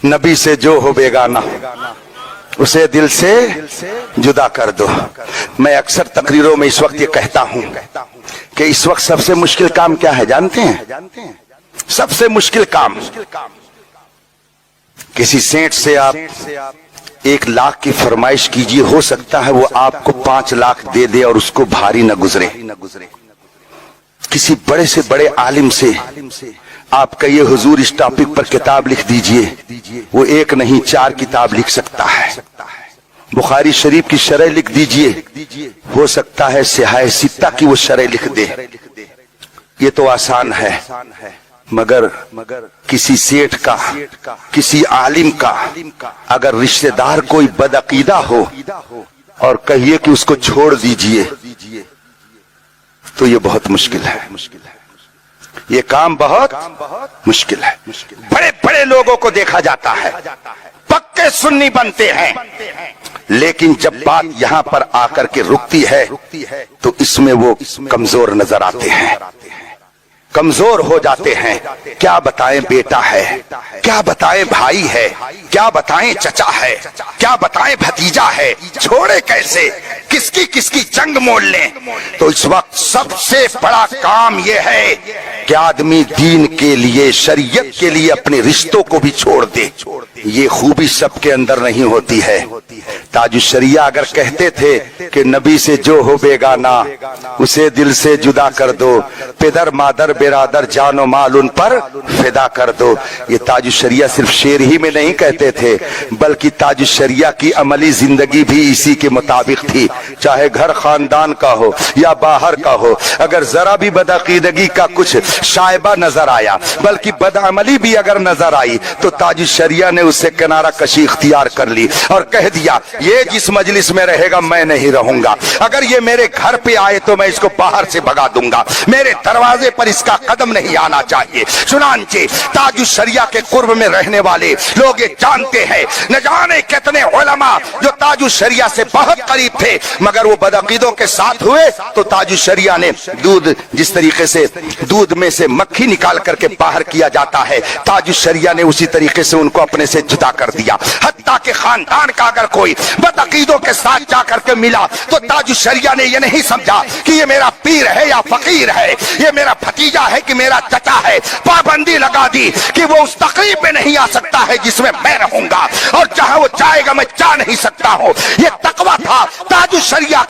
نبی سے جو ہو بیگانہ اسے دل سے جدا کر دو۔ میں اکثر تقریروں میں اس وقت یہ کہتا ہوں کہ اس وقت سب سے مشکل کام کیا ہے جانتے ہیں؟ سب سے مشکل کام، کسی سینٹ سے آپ 1,00,000 کی فرمائش کیجئے، ہو سکتا ہے وہ آپ کو 5 لاکھ دے دے اور اس کو بھاری نہ گزرے۔ کسی بڑے سے بڑے عالم سے آپ کہیے حضور اس ٹاپک پر کتاب لکھ دیجئے، وہ 1 نہیں 4 کتاب لکھ سکتا ہے۔ بخاری شریف کی شرح لکھ دیجئے، ہو سکتا ہے سیاہ ستہ کی وہ شرح لکھ دے۔ یہ تو آسان ہے، مگر کسی سیٹھ کا، کسی عالم کا اگر رشتہ دار کوئی بدعقیدہ ہو اور کہیے کہ اس کو چھوڑ دیجئے تو یہ بہت مشکل ہے، یہ کام بہت مشکل ہے۔ بڑے بڑے لوگوں کو دیکھا جاتا ہے پکے سنی بنتے ہیں، لیکن جب بات یہاں پر آ کر کے رکتی ہے تو اس میں وہ کمزور نظر آتے ہیں، کمزور ہو جاتے ہیں۔ کیا بتائیں بیٹا ہے، کیا بتائیں بھائی ہے، کیا بتائیں چچا ہے، کیا بتائیں بھتیجا ہے، چھوڑے کیسے، کس کی جنگ مول لیں۔ تو اس وقت سب سے بڑا کام یہ ہے کہ آدمی دین کے لیے، شریعت کے لیے اپنے رشتوں کو بھی چھوڑ دے۔ یہ خوبی سب کے اندر نہیں ہوتی ہے۔ تاج الشریعہ اگر کہتے تھے کہ نبی سے جو ہو بیگانہ اسے دل سے جدا کر دو، پدر مادر برادر جان و مال ان پر فدا کر دو، یہ تاج الشریعہ صرف شعر ہی میں نہیں کہتے تھے، بلکہ تاج الشریعہ کی عملی زندگی بھی اسی کے مطابق تھی۔ چاہے گھر خاندان کا ہو یا باہر کا ہو، اگر ذرا بھی بدعقیدگی کا کچھ شائبہ نظر آیا، بلکہ بدعملی بھی اگر نظر آئی، تو تاج الشریعہ نے اس سے کنارہ کشی اختیار کر لی اور کہہ دیا یہ جس مجلس میں رہے گا میں نہیں رہوں گا، اگر یہ میرے گھر پہ آئے تو میں اس کو باہر سے بھگا دوں گا، میرے دروازے پر اس کا قدم نہیں آنا چاہیے۔ چنانچہ تاج الشریعہ کے قرب میں رہنے والے لوگ یہ جانتے ہیں، نہ جانے کتنے علماء جو تاج الشریعہ سے بہت قریب تھے، مگر وہ بدعقیدوں کے ساتھ ہوئے تو تاج الشریعہ نے دودھ، جس طریقے سے دودھ میں سے مکھی نکال کر کے باہر کیا جاتا ہے، تاج الشریعہ نے اسی طریقے سے ان کو اپنے سے جدا کر دیا۔ حتیٰ کہ خاندان کا اگر کوئی بدعقیدوں کے ساتھ جا کر کے ملا تو تاج الشریعہ نے یہ نہیں سمجھا کہ یہ میرا پیر ہے یا فقیر ہے، یہ میرا بھتیجا ہے کہ میرا چچا ہے، پابندی لگا دی کہ وہ اس تقریب میں نہیں آ سکتا ہے جس میں میں رہوں گا، اور جہاں وہ جائے گا میں جا نہیں سکتا ہوں۔ یہ تقویٰ تھا تاج الشریعہ